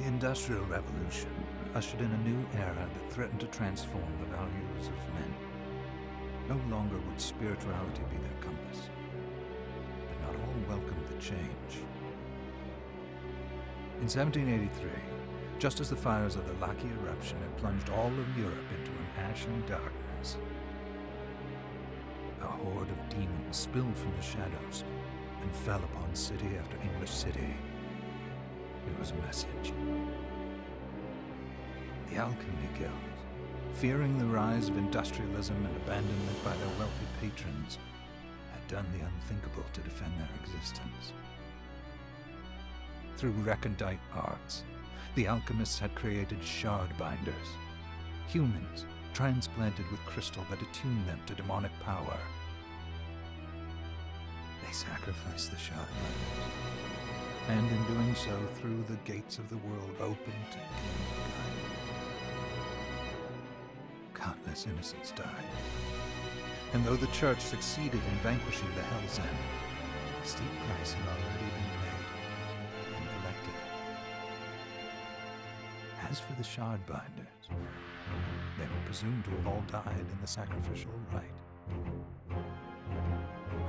The Industrial Revolution ushered in a new era that threatened to transform the values of men. No longer would spirituality be their compass, but not all welcomed the change. In 1783, just as the fires of the Laki eruption had plunged all of Europe into an ashen darkness, a horde of demons spilled from the shadows and fell upon city after English city. It was a message. The Alchemy Guild, fearing the rise of industrialism and abandonment by their wealthy patrons, had done the unthinkable to defend their existence. Through recondite arts, the alchemists had created shard binders, humans transplanted with crystal that attuned them to demonic power. They sacrificed the shard binders, and in doing so threw the gates of the world open to demonkind. Countless innocents died, and though the Church succeeded in vanquishing the Hell's End, a steep price had already been paid and collected. As for the shard binders, they were presumed to have all died in the sacrificial rite.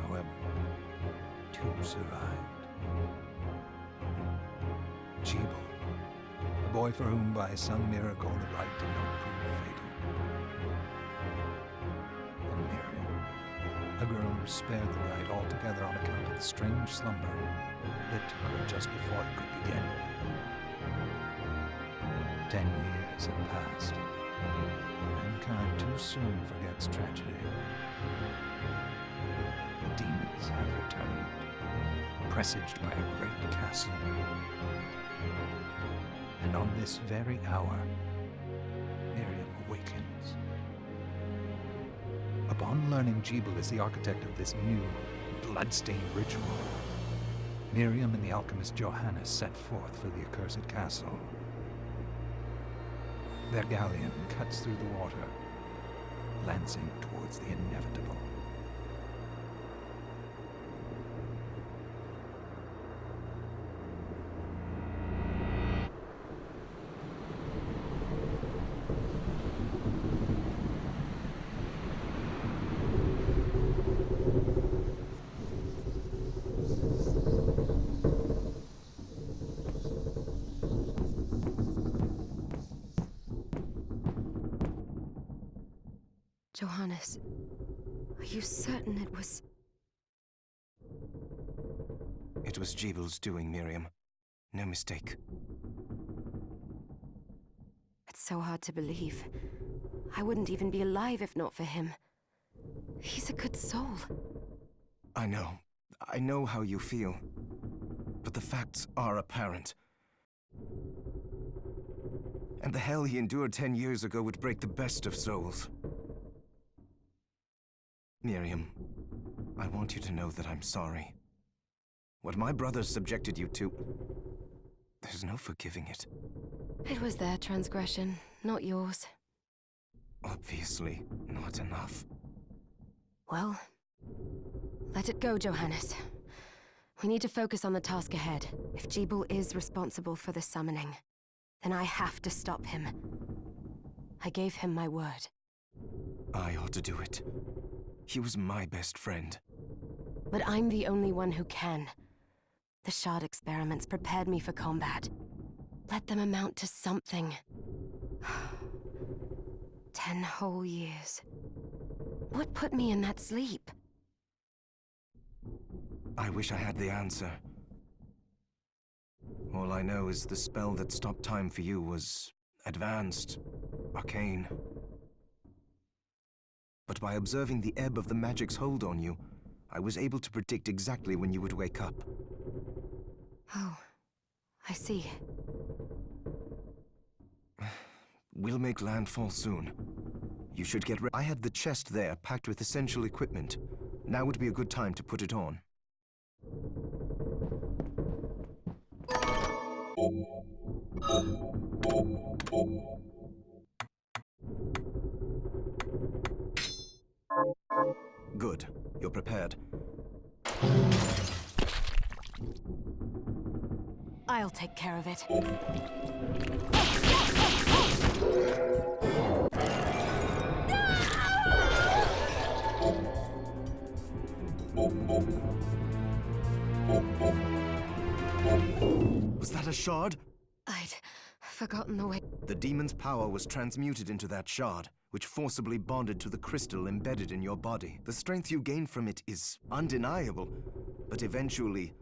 However, two survived. Jebel, a boy for whom by some miracle the rite did not prove fatal. And Miriam, a girl who spared the rite altogether on account of the strange slumber that took her just before it could begin. 10 years had passed. Mankind too soon forgets tragedy. The demons have returned, presaged by a great castle. And on this very hour, Miriam awakens. Upon learning Jebel is the architect of this new, bloodstained ritual, Miriam and the alchemist Johannes set forth for the accursed castle. Their galleon cuts through the water, lancing towards the inevitable. Johannes, are you certain it was... It was Jebel's doing, Miriam. No mistake. It's so hard to believe. I wouldn't even be alive if not for him. He's a good soul. I know. I know how you feel. But the facts are apparent. And the hell he endured 10 years ago would break the best of souls. Miriam, I want you to know that I'm sorry. What my brothers subjected you to, there's no forgiving it. It was their transgression, not yours. Obviously, not enough. Well, let it go, Johannes. We need to focus on the task ahead. If Jebel is responsible for the summoning, then I have to stop him. I gave him my word. I ought to do it. He was my best friend. But I'm the only one who can. The shard experiments prepared me for combat. Let them amount to something. 10 whole years. What put me in that sleep? I wish I had the answer. All I know is the spell that stopped time for you was advanced, arcane. But by observing the ebb of the magic's hold on you, I was able to predict exactly when you would wake up. Oh, I see. We'll make landfall soon. You should get ready. I had the chest there packed with essential equipment. Now would be a good time to put it on. Good. You're prepared. I'll take care of it. Was that a shard? I'd forgotten the way. The demon's power was transmuted into that shard, which forcibly bonded to the crystal embedded in your body. The strength you gain from it is undeniable, but eventually,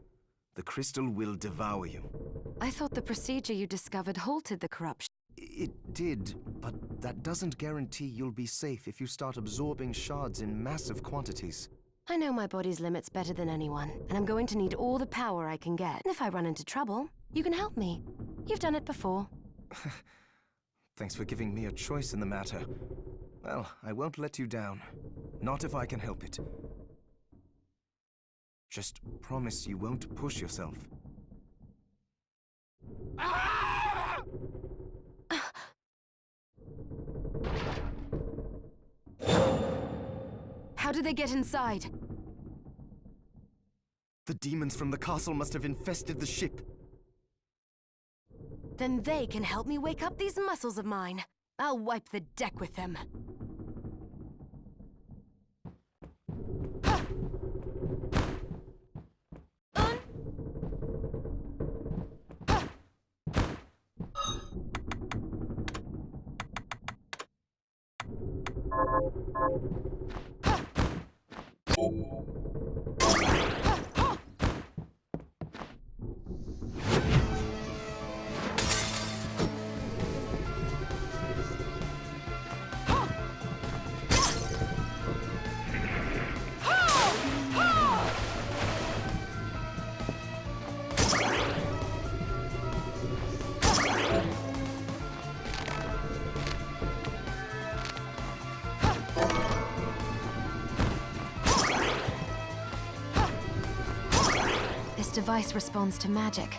the crystal will devour you. I thought the procedure you discovered halted the corruption. It did, but that doesn't guarantee you'll be safe if you start absorbing shards in massive quantities. I know my body's limits better than anyone, and I'm going to need all the power I can get. And if I run into trouble, you can help me. You've done it before. Thanks for giving me a choice in the matter. Well, I won't let you down. Not if I can help it. Just promise you won't push yourself. How did they get inside? The demons from the castle must have infested the ship. Then they can help me wake up these muscles of mine. I'll wipe the deck with them. This device responds to magic.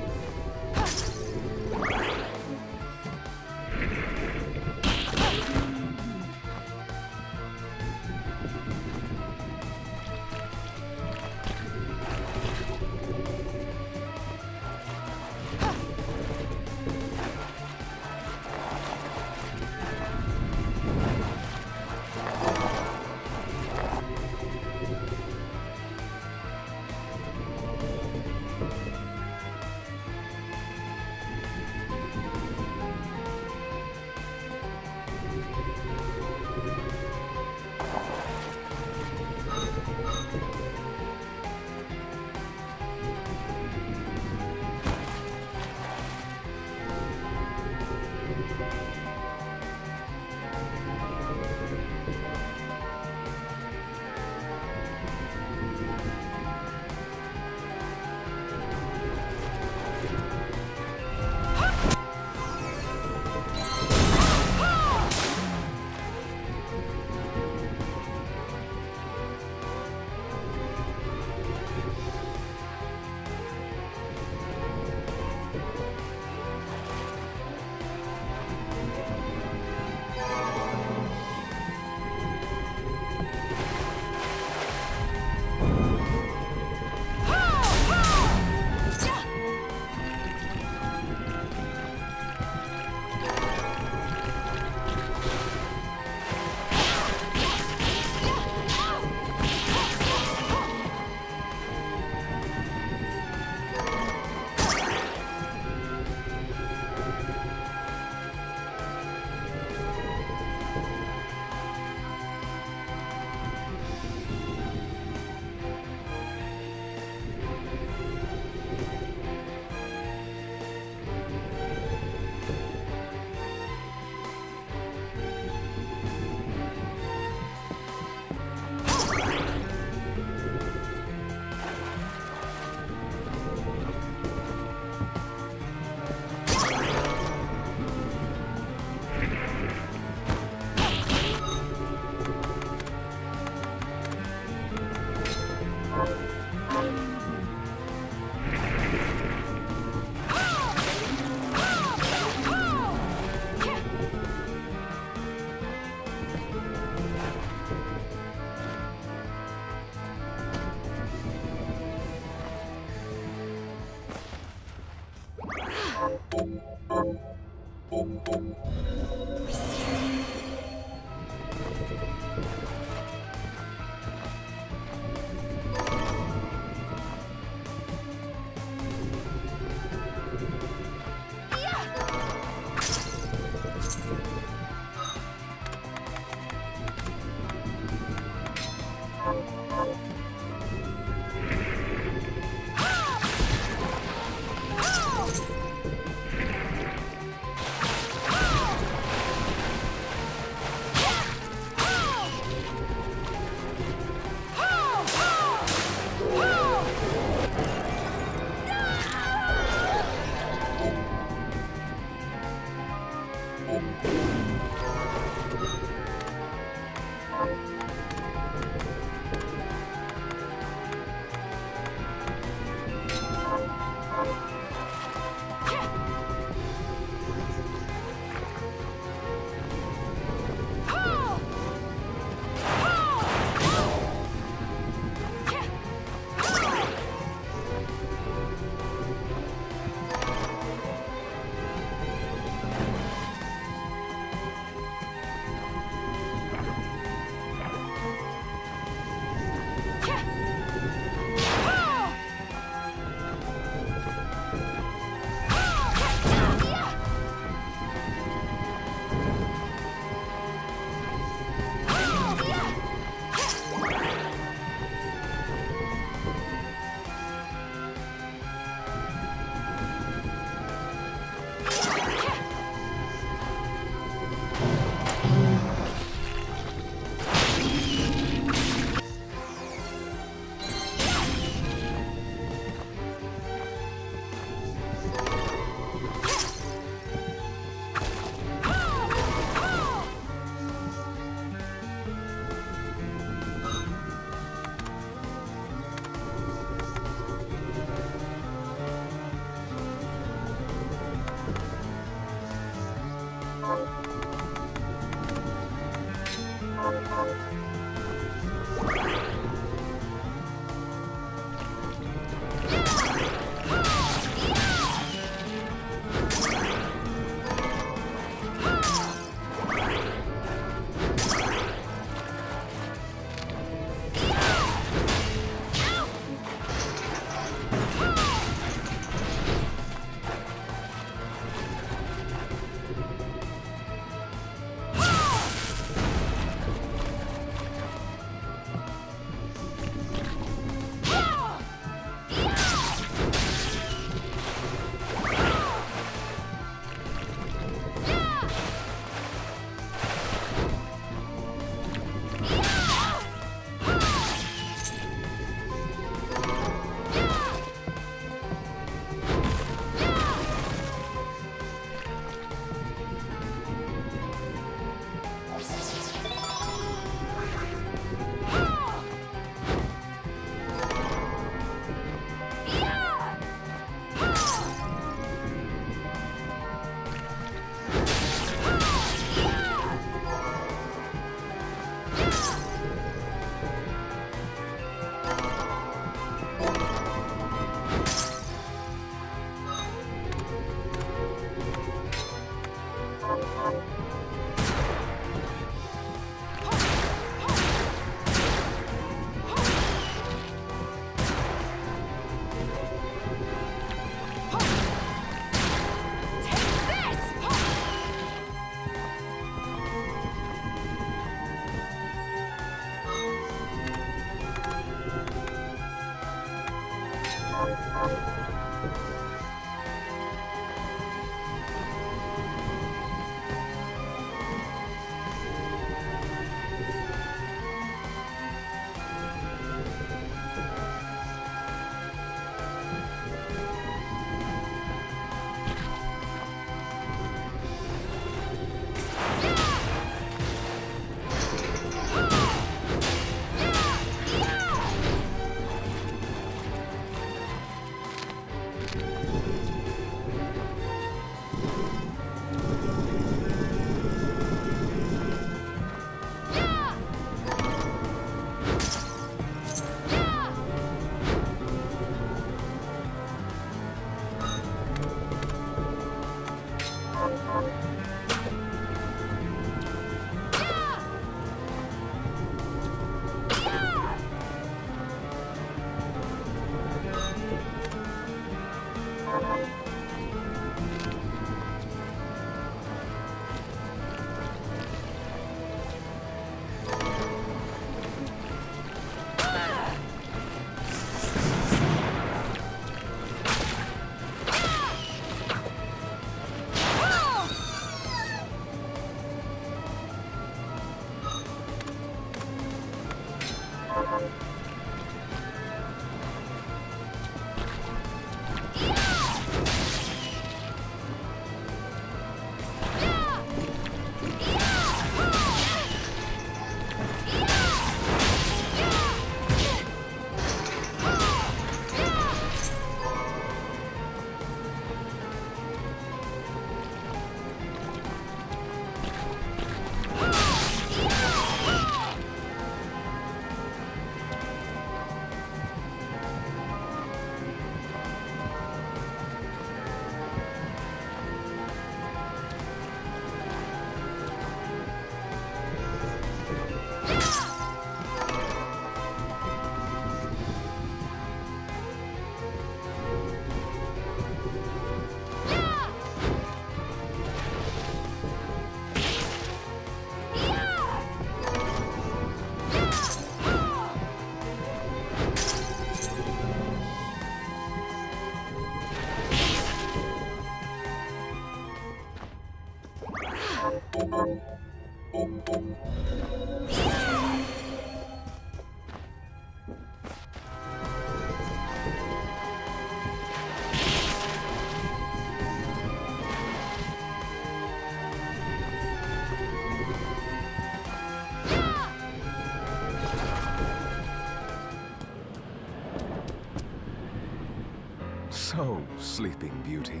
So, Sleeping Beauty,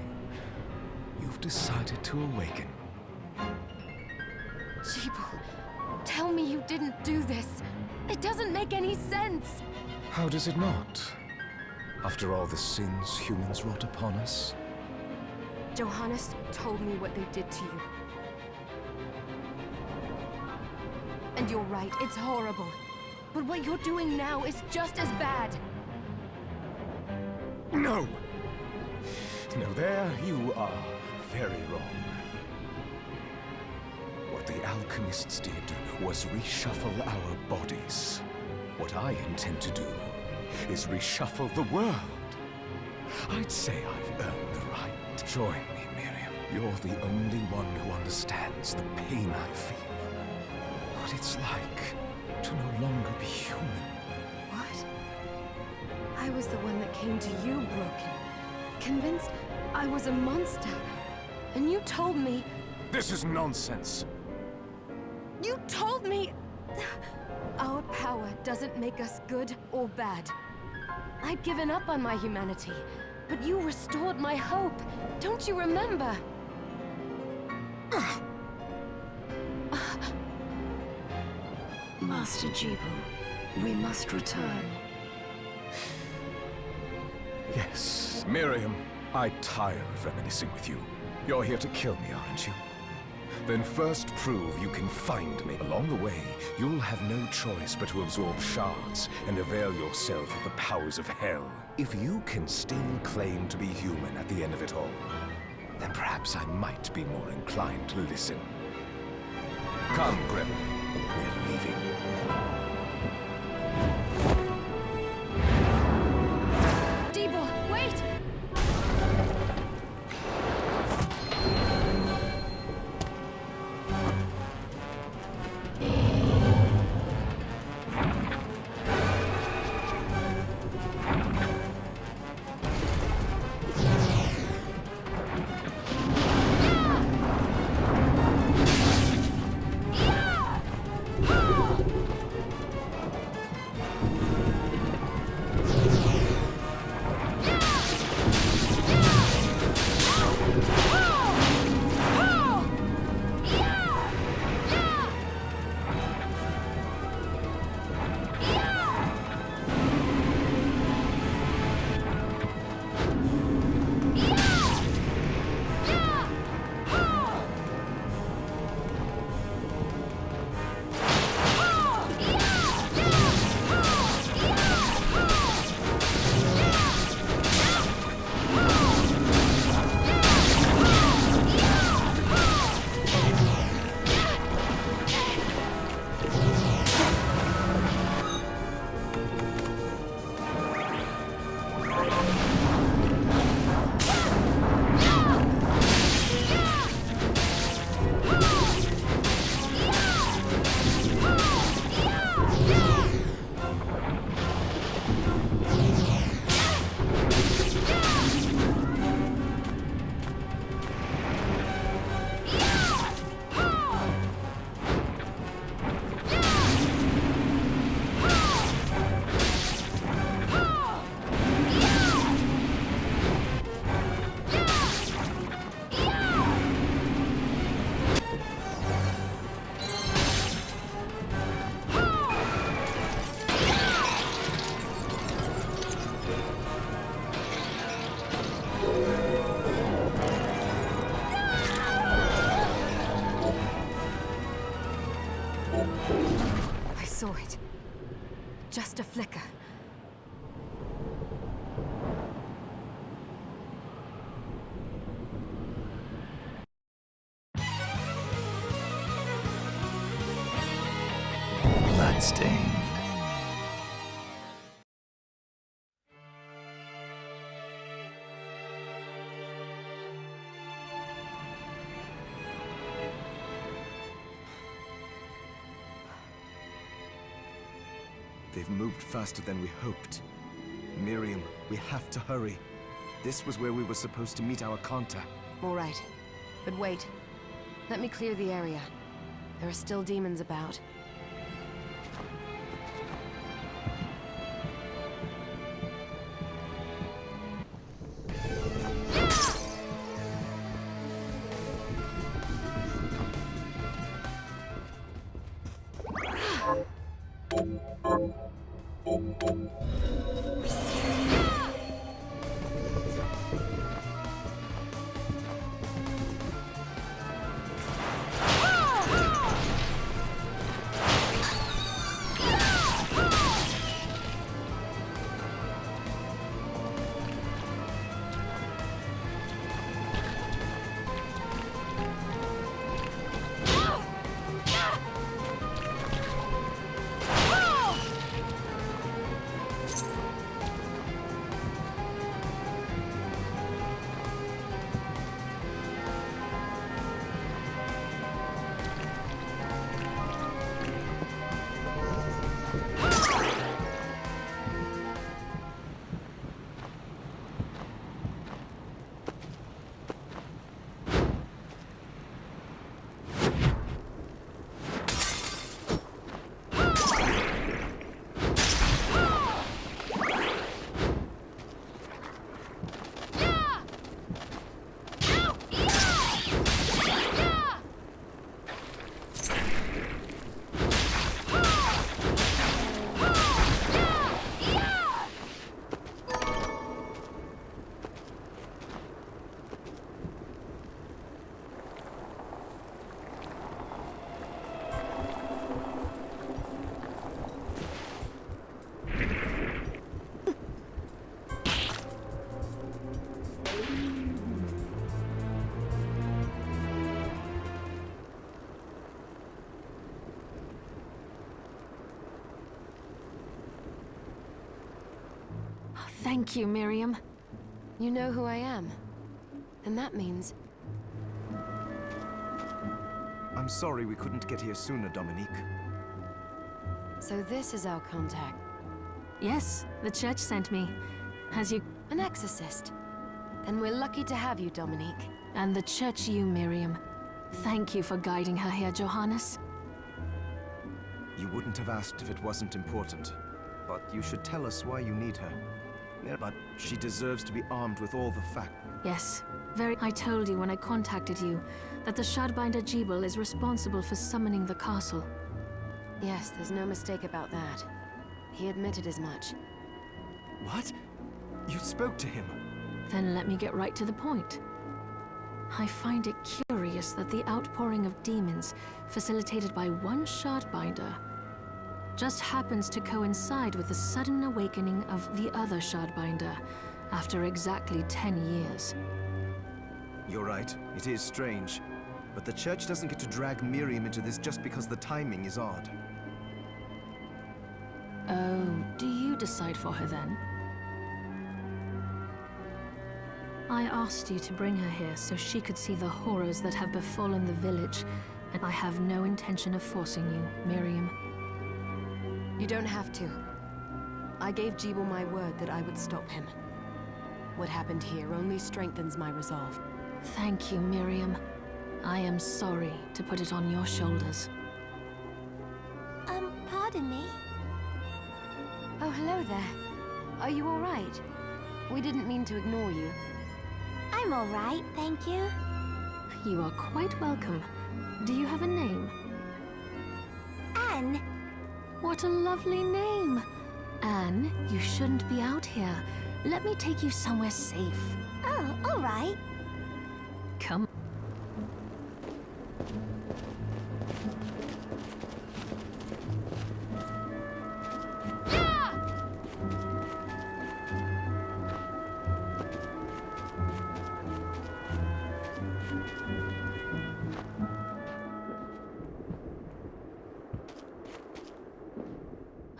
you've decided to awaken. Jeeble, tell me you didn't do this. It doesn't make any sense. How does it not? After all the sins humans wrought upon us? Johannes told me what they did to you. And you're right, it's horrible. But what you're doing now is just as bad. No! No, there you are very wrong. What the alchemists did was reshuffle our bodies. What I intend to do is reshuffle the world. I'd say I've earned the right. Join me, Miriam. You're the only one who understands the pain I feel. What it's like to no longer be human. What? I was the one that came to you broken. Convinced I was a monster. And you told me... This is nonsense. You told me... Our power doesn't make us good or bad. I'd given up on my humanity, but you restored my hope. Don't you remember? Master Jeeble, we must return. Yes, Miriam, I tire of reminiscing with you. You're here to kill me, aren't you? Then first prove you can find me. Along the way, you'll have no choice but to absorb shards and avail yourself of the powers of hell. If you can still claim to be human at the end of it all, then perhaps I might be more inclined to listen. Come, Gremlin. We're leaving. Jeeble, wait! I saw it. Just a flicker. Bloodstained. They've moved faster than we hoped. Miriam, we have to hurry. This was where we were supposed to meet our contact. All right. But wait. Let me clear the area. There are still demons about. Thank you, Miriam. You know who I am. And that means... I'm sorry we couldn't get here sooner, Dominique. So this is our contact. Yes, the church sent me. As you... An exorcist. Then we're lucky to have you, Dominique. And the church you, Miriam. Thank you for guiding her here, Johannes. You wouldn't have asked if it wasn't important. But you should tell us why you need her. Yeah, but she deserves to be armed with all the facts. Yes, I told you when I contacted you that the Shardbinder Jebel is responsible for summoning the castle. Yes, there's no mistake about that. He admitted as much. What? You spoke to him? Then let me get right to the point. I find it curious that the outpouring of demons, facilitated by one Shardbinder, just happens to coincide with the sudden awakening of the other Shardbinder, after exactly 10 years. You're right, it is strange. But the church doesn't get to drag Miriam into this just because the timing is odd. Oh, do you decide for her then? I asked you to bring her here so she could see the horrors that have befallen the village, and I have no intention of forcing you, Miriam. You don't have to. I gave Jebel my word that I would stop him. What happened here only strengthens my resolve. Thank you, Miriam. I am sorry to put it on your shoulders. Pardon me? Oh, hello there. Are you all right? We didn't mean to ignore you. I'm all right, thank you. You are quite welcome. Do you have a name? Anne. What a lovely name! Anne, you shouldn't be out here. Let me take you somewhere safe. Oh, all right. Come.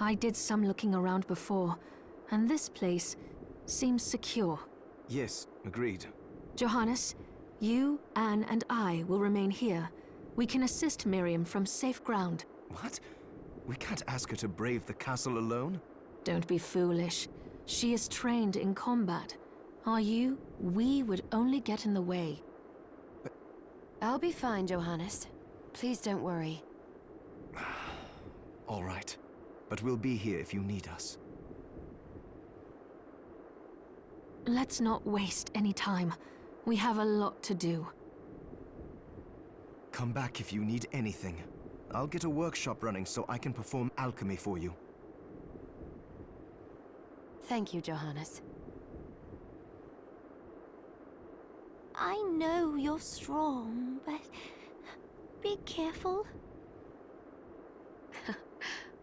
I did some looking around before, and this place seems secure. Yes, agreed. Johannes, you, Anne, and I will remain here. We can assist Miriam from safe ground. What? We can't ask her to brave the castle alone. Don't be foolish. She is trained in combat. Are you? We would only get in the way. I'll be fine, Johannes. Please don't worry. All right. But we'll be here if you need us. Let's not waste any time. We have a lot to do. Come back if you need anything. I'll get a workshop running so I can perform alchemy for you. Thank you, Johannes. I know you're strong, but be careful.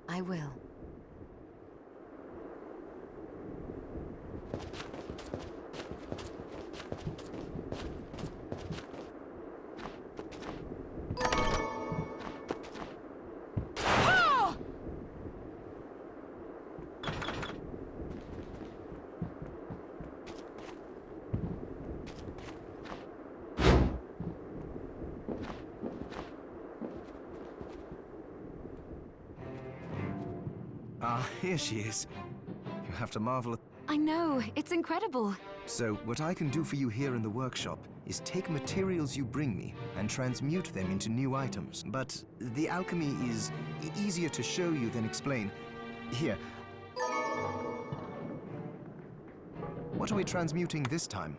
I will. Ah, here she is. You have to marvel at... I know, it's incredible. So, what I can do for you here in the workshop is take materials you bring me and transmute them into new items. But the alchemy is easier to show you than explain. Here. What are we transmuting this time?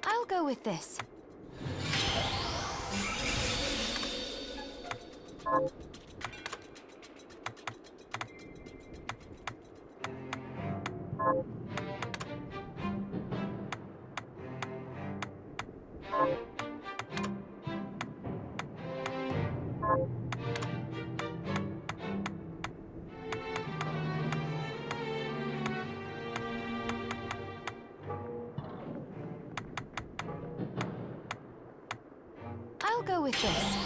I'll go with this. I'll go with this.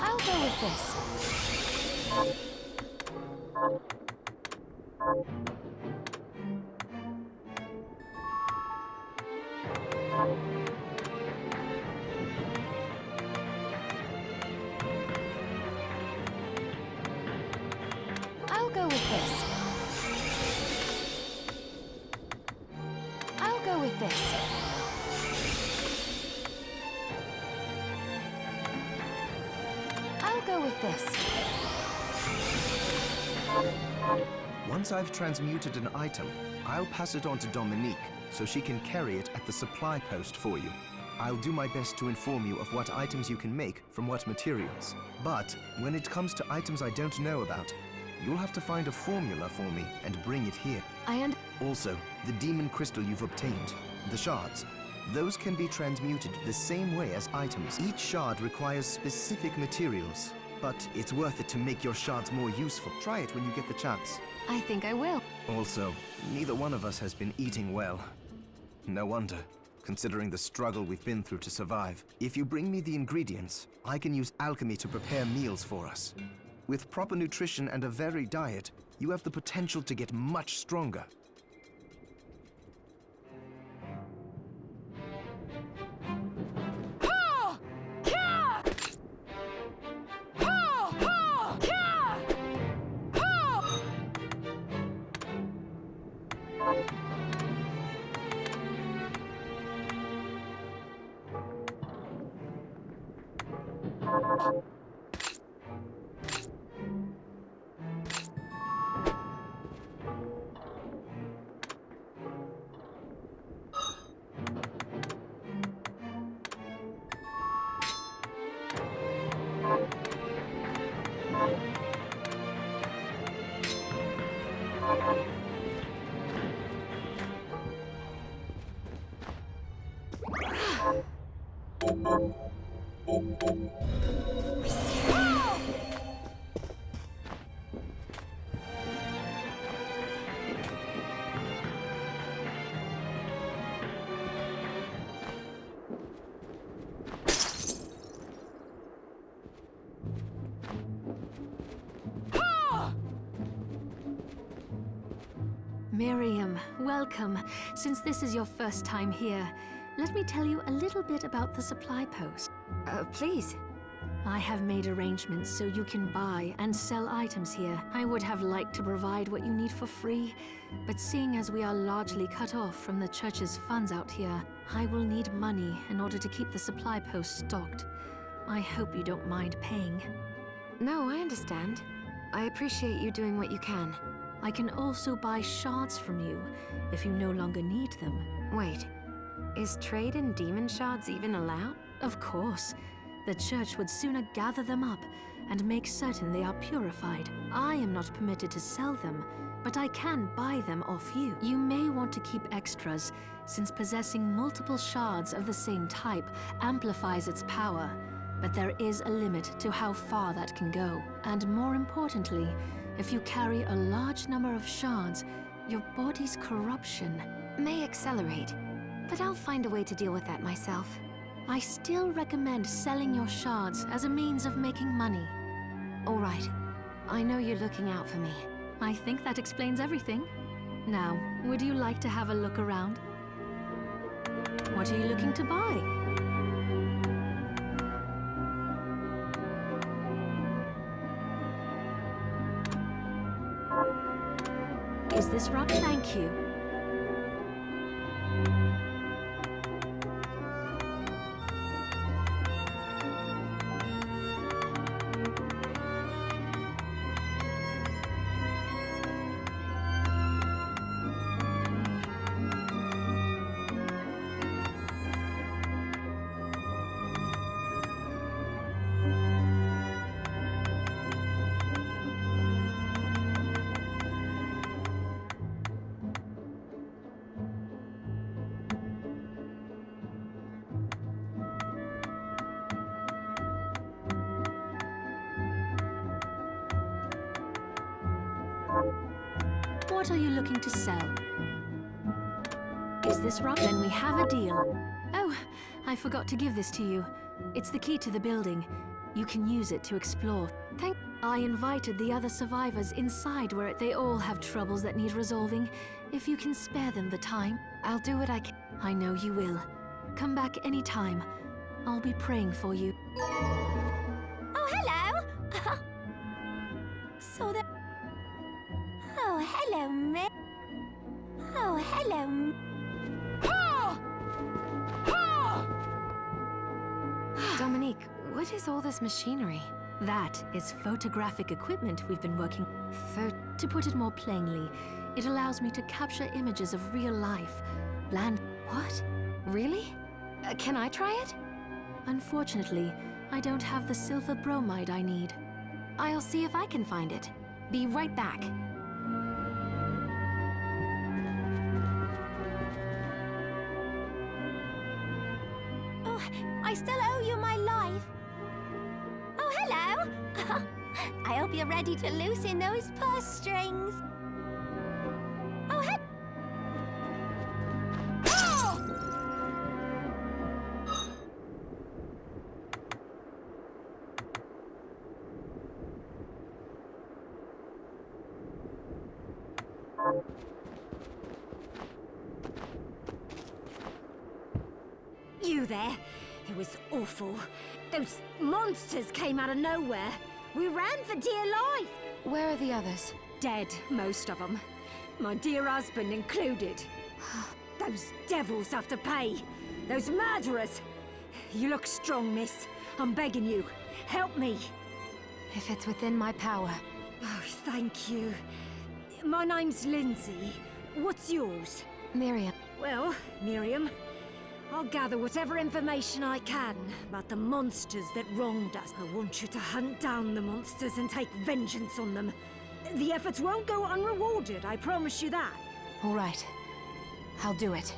I'll go with this. I'll go with this. I'll go with this. I'll go with this. Once I've transmuted an item, I'll pass it on to Dominique so she can carry it at the supply post for you. I'll do my best to inform you of what items you can make from what materials. But when it comes to items I don't know about, you'll have to find a formula for me and bring it here. Also, the demon crystal you've obtained, the shards, those can be transmuted the same way as items. Each shard requires specific materials, but it's worth it to make your shards more useful. Try it when you get the chance. I think I will. Also, neither one of us has been eating well. No wonder, considering the struggle we've been through to survive. If you bring me the ingredients, I can use alchemy to prepare meals for us. With proper nutrition and a varied diet, you have the potential to get much stronger. Miriam, welcome. Since this is your first time here, let me tell you a little bit about the supply post. Please. I have made arrangements so you can buy and sell items here. I would have liked to provide what you need for free, but seeing as we are largely cut off from the church's funds out here, I will need money in order to keep the supply post stocked. I hope you don't mind paying. No, I understand. I appreciate you doing what you can. I can also buy shards from you if you no longer need them. Wait, is trade in demon shards even allowed? Of course. The church would sooner gather them up and make certain they are purified. I am not permitted to sell them, but I can buy them off you. You may want to keep extras, since possessing multiple shards of the same type amplifies its power. But there is a limit to how far that can go. And more importantly, if you carry a large number of shards, your body's corruption may accelerate, but I'll find a way to deal with that myself. I still recommend selling your shards as a means of making money. All right. I know you're looking out for me. I think that explains everything. Now, would you like to have a look around? What are you looking to buy? Is this right? Thank you. What are you looking to sell? Is this right? Then we have a deal. Oh, I forgot to give this to you. It's the key to the building. You can use it to explore. I invited the other survivors inside where they all have troubles that need resolving. If you can spare them the time, I'll do what I can. I know you will. Come back anytime. I'll be praying for you. Oh, hello! So the... Oh, hello, Mick. Oh, hello. Dominique, what is all this machinery? That is photographic equipment we've been working. To put it more plainly, it allows me to capture images of real life. What? Really? Can I try it? Unfortunately, I don't have the silver bromide I need. I'll see if I can find it. Be right back. Oh, I still owe you my life. Oh, hello! I hope you're ready to loosen those purse strings. Oh, hey! You there? It was awful. Those monsters came out of nowhere. We ran for dear life. Where are the others? Dead, most of them. My dear husband included. Those devils have to pay. Those murderers. You look strong, miss. I'm begging you. Help me. If it's within my power. Oh, thank you. My name's Lindsay. What's yours? Miriam. Well, Miriam, I'll gather whatever information I can about the monsters that wronged us. I want you to hunt down the monsters and take vengeance on them. The efforts won't go unrewarded, I promise you that. All right. I'll do it.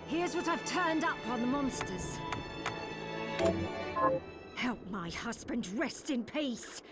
Here's what I've turned up on the monsters. Help my husband rest in peace.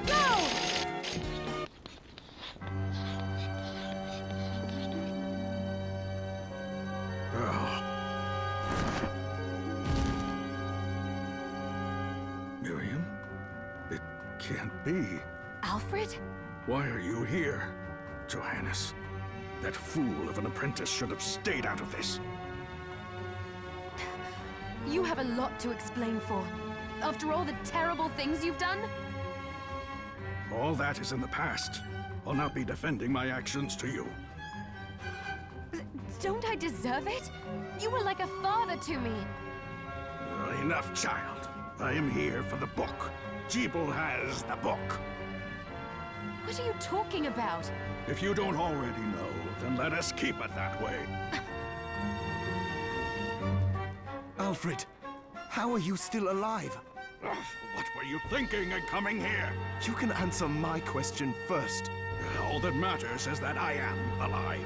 Go! Can't be. Alfred? Why are you here, Johannes? That fool of an apprentice should have stayed out of this. You have a lot to explain for. After all the terrible things you've done? All that is in the past. I'll not be defending my actions to you. Don't I deserve it? You were like a father to me. Enough, child. I am here for the book. Jeeble has the book. What are you talking about? If you don't already know, then let us keep it that way. Alfred, how are you still alive? Ugh, what were you thinking in coming here? You can answer my question first. All that matters is that I am alive.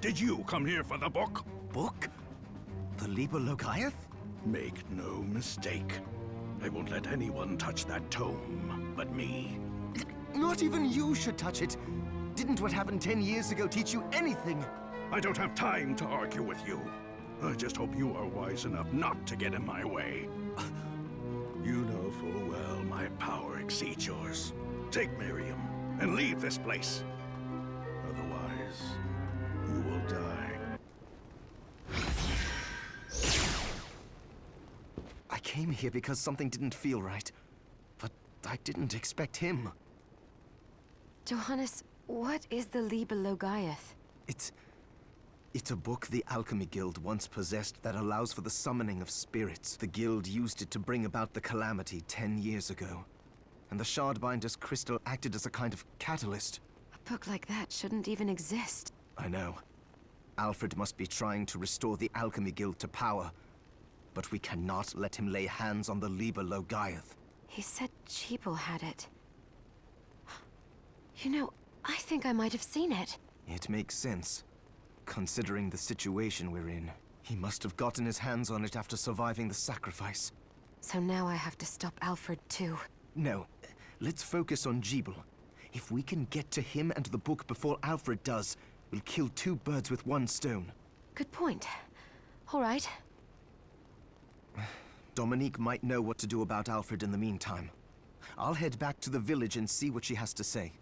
Did you come here for the book? Book? The Liber Logaeth? Make no mistake. I won't let anyone touch that tome but me. Not even you should touch it. Didn't what happened 10 years ago teach you anything? I don't have time to argue with you. I just hope you are wise enough not to get in my way. You know full well my power exceeds yours. Take Miriam and leave this place. Otherwise, you will die. I came here because something didn't feel right. But I didn't expect him. Johannes, what is the Liber Logaeth? It's a book the Alchemy Guild once possessed that allows for the summoning of spirits. The Guild used it to bring about the calamity 10 years ago. And the Shardbinder's crystal acted as a kind of catalyst. A book like that shouldn't even exist. I know. Alfred must be trying to restore the Alchemy Guild to power. But we cannot let him lay hands on the Liber Logaeth. He said Jeeble had it. You know, I think I might have seen it. It makes sense. Considering the situation we're in, he must have gotten his hands on it after surviving the sacrifice. So now I have to stop Alfred too. No, let's focus on Jeeble. If we can get to him and the book before Alfred does, we'll kill two birds with one stone. Good point. All right. Dominique might know what to do about Alfred in the meantime. I'll head back to the village and see what she has to say.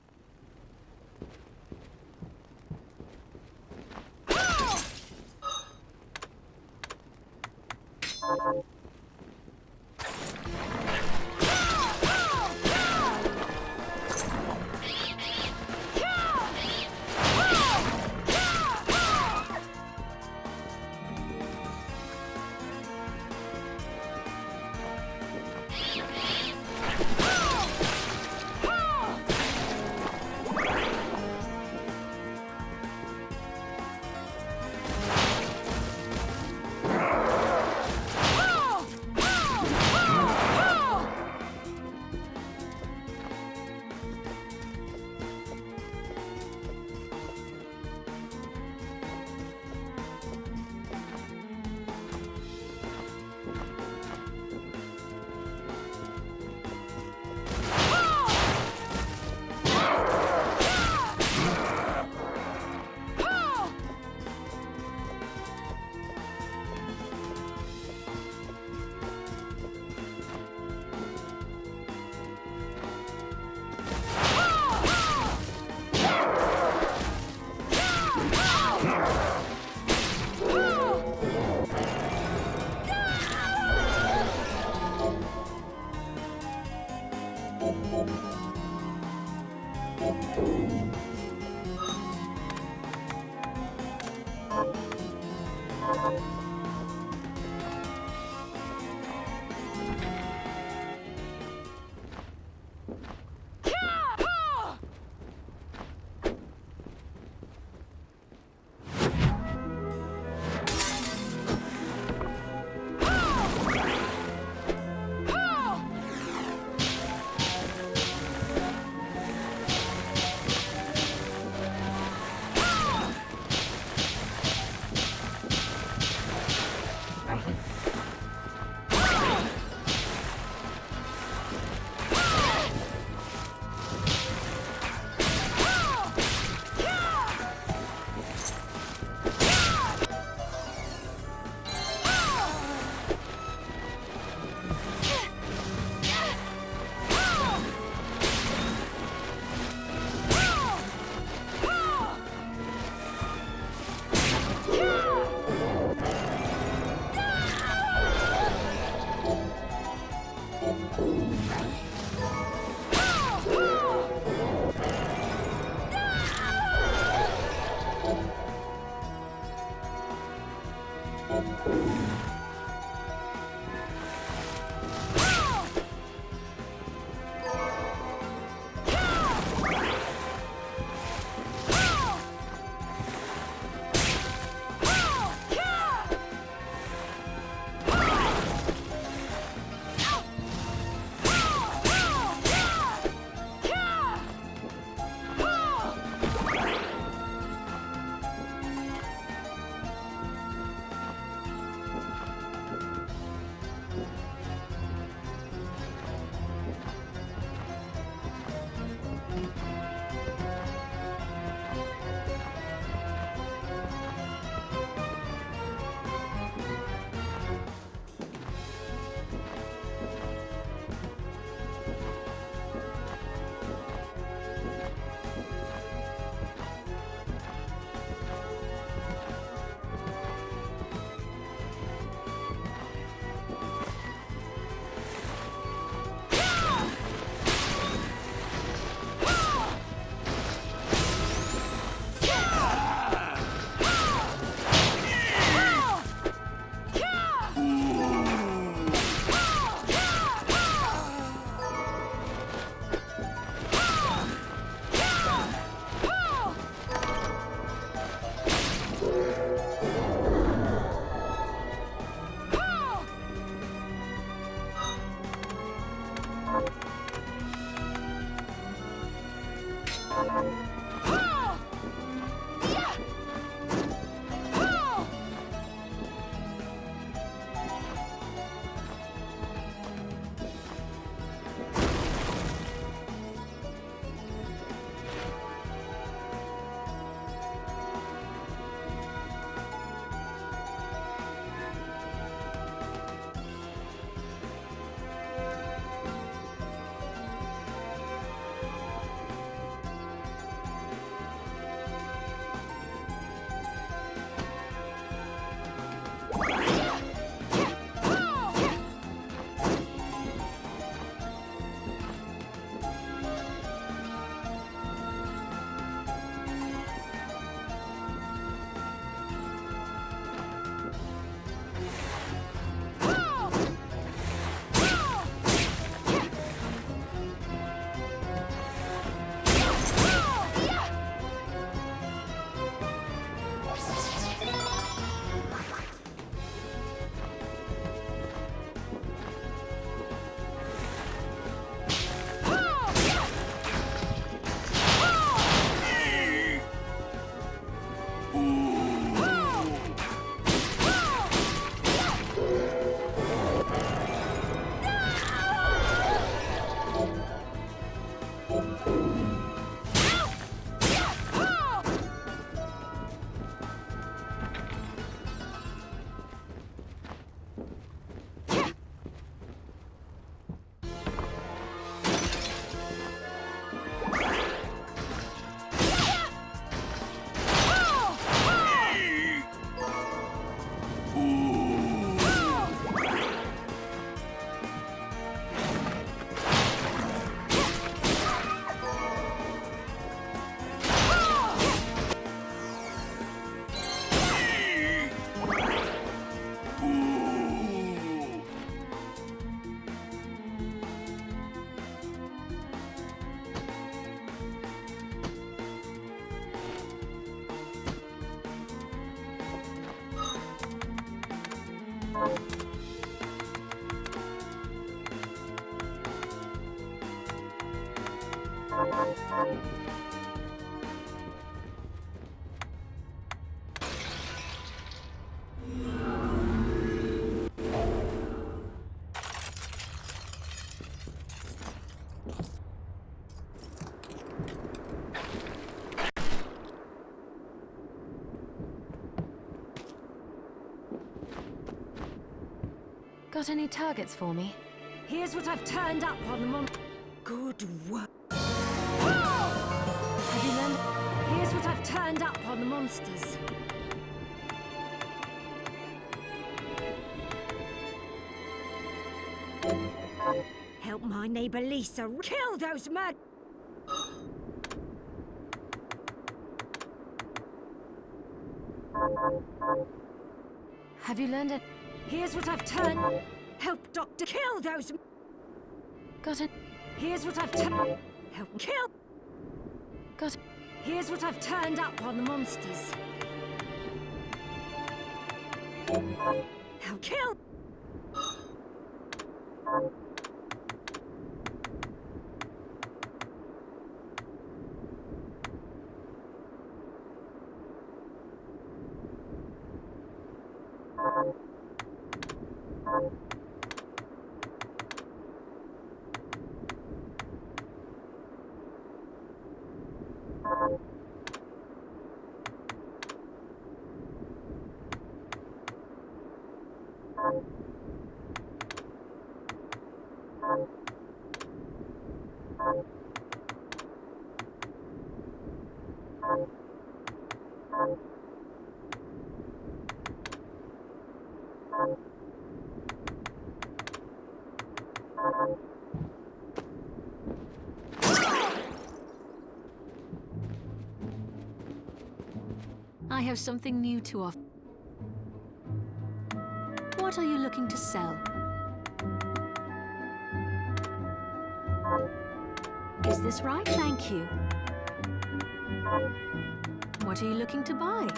Got any targets for me? Here's what I've turned up on the Good work. Have you learned? Here's what I've turned up on the monsters. Help my neighbor Lisa kill those mad. Have you learned it? Here's what I've turned. Help Doctor kill those. Got it. Here's what I've turned. Help kill. Got it. Here's what I've turned up on the monsters. Help kill. I have something new to offer. What are you looking to sell? Is this right? Thank you. What are you looking to buy?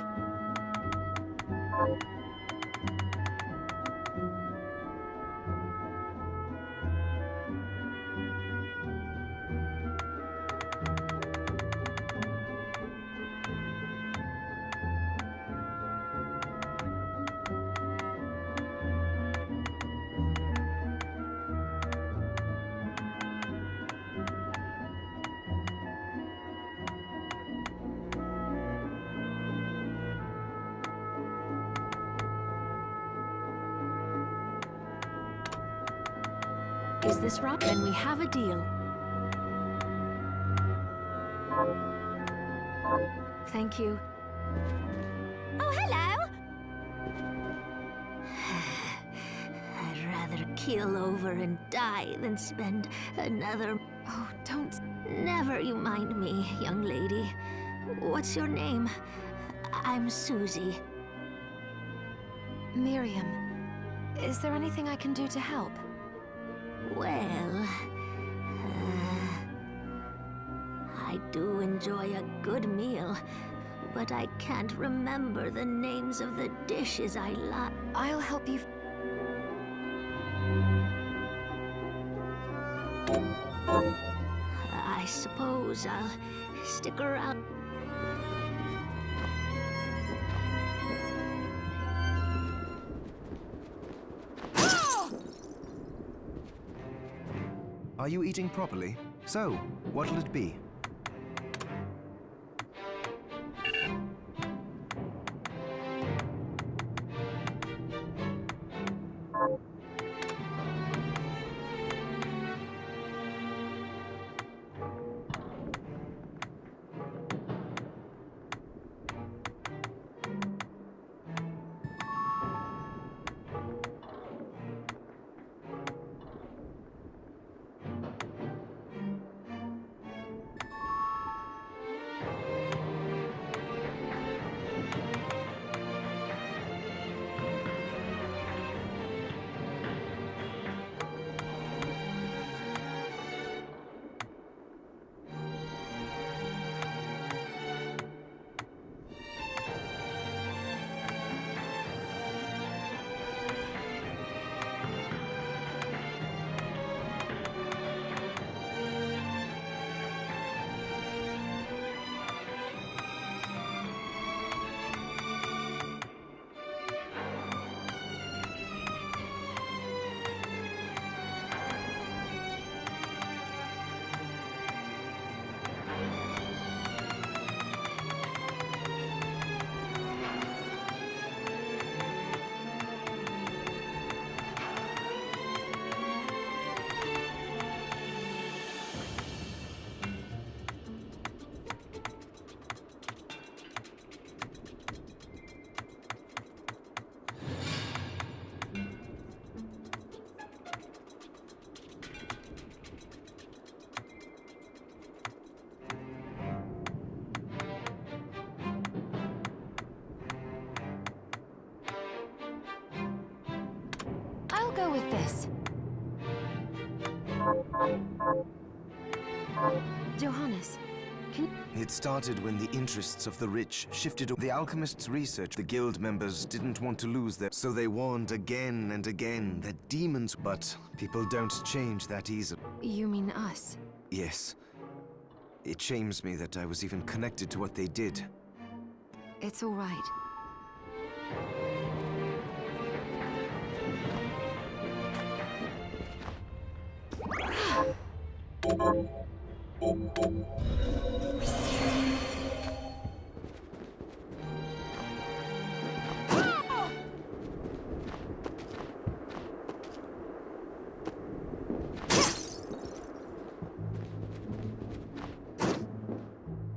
Is this right? Then we have a deal. Thank you. Oh, hello! I'd rather keel over and die than spend another... Oh, don't... Never you mind me, young lady. What's your name? I'm Susie. Miriam, is there anything I can do to help? Well... I do enjoy a good meal, but I can't remember the names of the dishes I like. I'll help you... I suppose I'll stick around. Are you eating properly? So, what'll it be? I'll go with this. Johannes, can... It started when the interests of the rich shifted. The alchemists' research, the guild members didn't want to lose their... So they warned again and again that demons... But people don't change that easily. You mean us? Yes. It shames me that I was even connected to what they did. It's all right.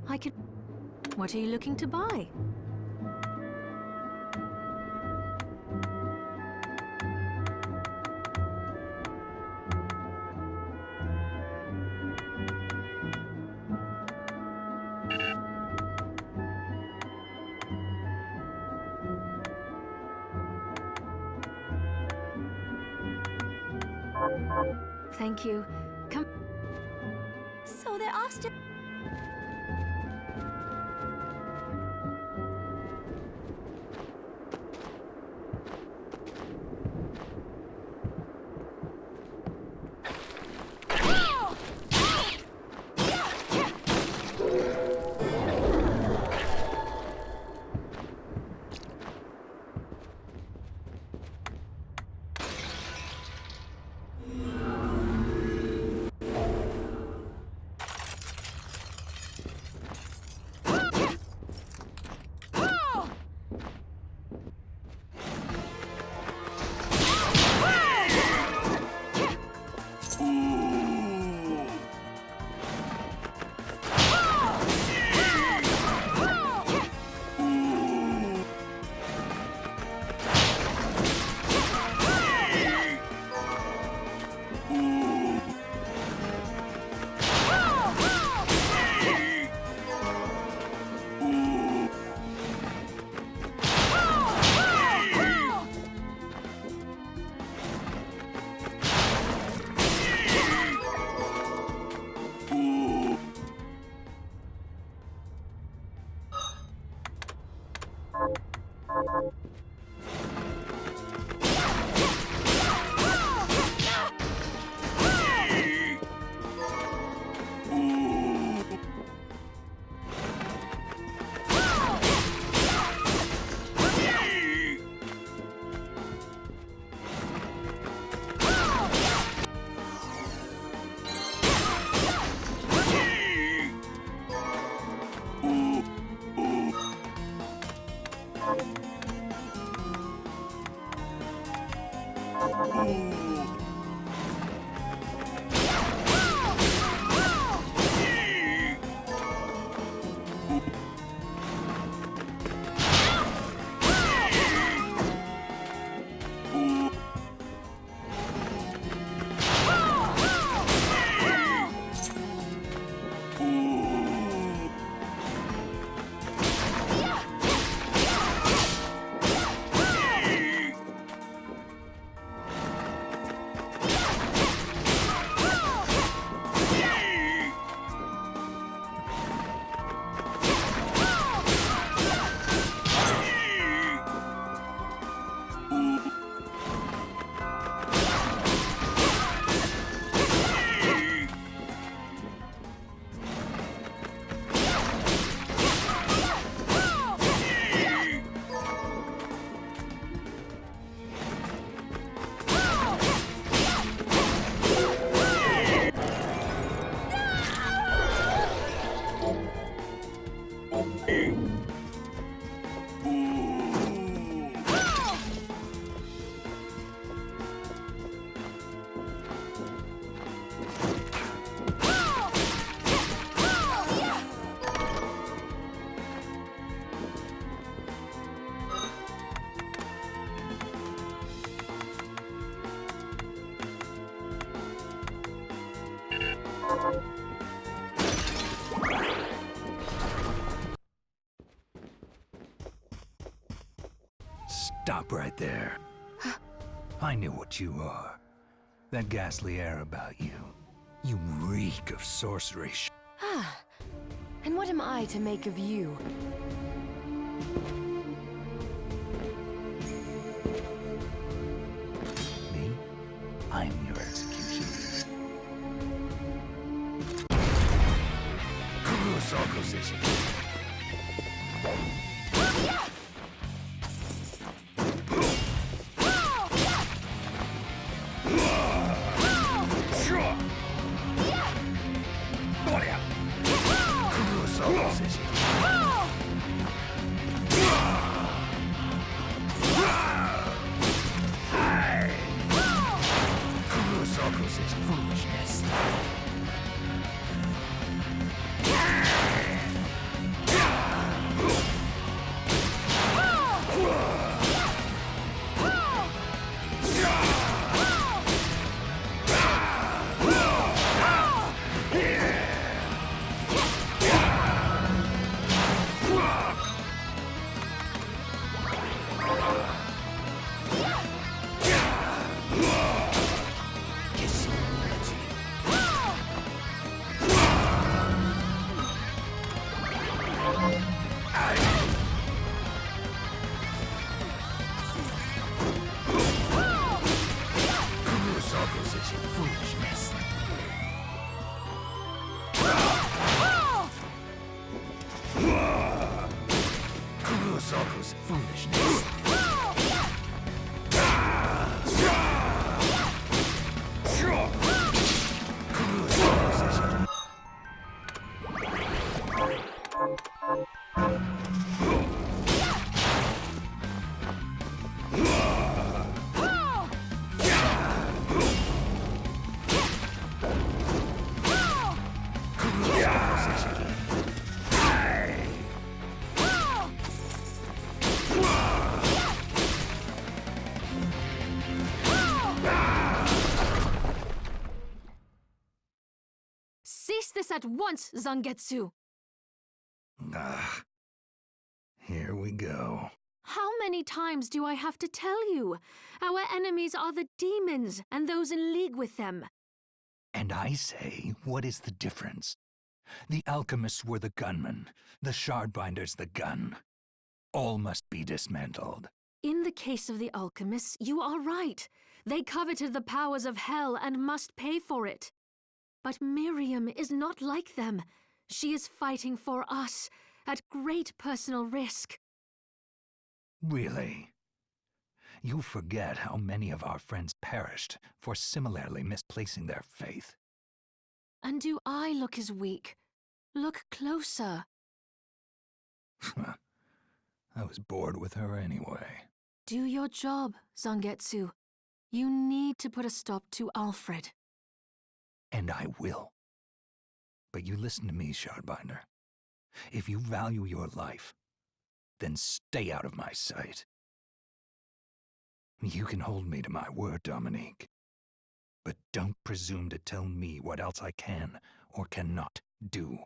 I could... What are you looking to buy? Thank you. Come... So there are still... Stop right there. I knew what you are. That ghastly air about you. You reek of sorcery. Ah, and what am I to make of you? Me? I'm your executioner. Foolishness. Foolishness. Foolishness. Cease this at once, Zangetsu! Ah, here we go. How many times do I have to tell you? Our enemies are the demons and those in league with them. And I say, what is the difference? The alchemists were the gunmen, the shardbinders the gun. All must be dismantled. In the case of the alchemists, you are right. They coveted the powers of hell and must pay for it. But Miriam is not like them. She is fighting for us, at great personal risk. Really? You forget how many of our friends perished for similarly misplacing their faith. And do I look as weak? Look closer. I was bored with her anyway. Do your job, Zangetsu. You need to put a stop to Alfred. And I will. But you listen to me, Shardbinder. If you value your life, then stay out of my sight. You can hold me to my word, Dominique. But don't presume to tell me what else I can or cannot do.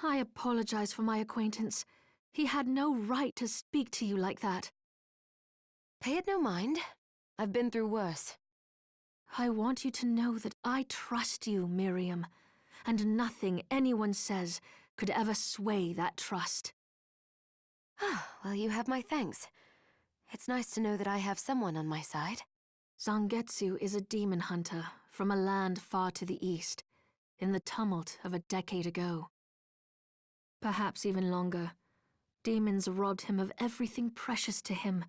I apologize for my acquaintance. He had no right to speak to you like that. Pay it no mind. I've been through worse. I want you to know that I trust you, Miriam, and nothing anyone says could ever sway that trust. Well, you have my thanks. It's nice to know that I have someone on my side. Zangetsu is a demon hunter from a land far to the east, in the tumult of a decade ago. Perhaps even longer. Demons robbed him of everything precious to him,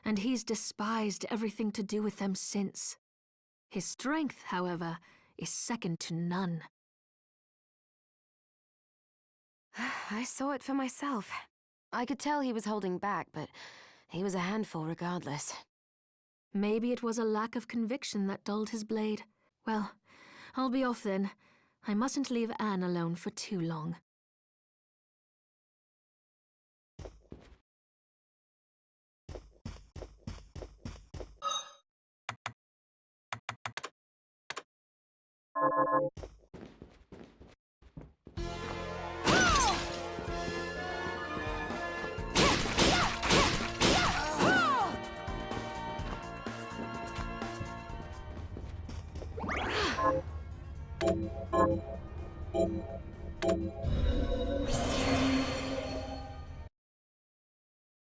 and he's despised everything to do with them since. His strength, however, is second to none. I saw it for myself. I could tell he was holding back, but he was a handful regardless. Maybe it was a lack of conviction that dulled his blade. Well, I'll be off then. I mustn't leave Anne alone for too long.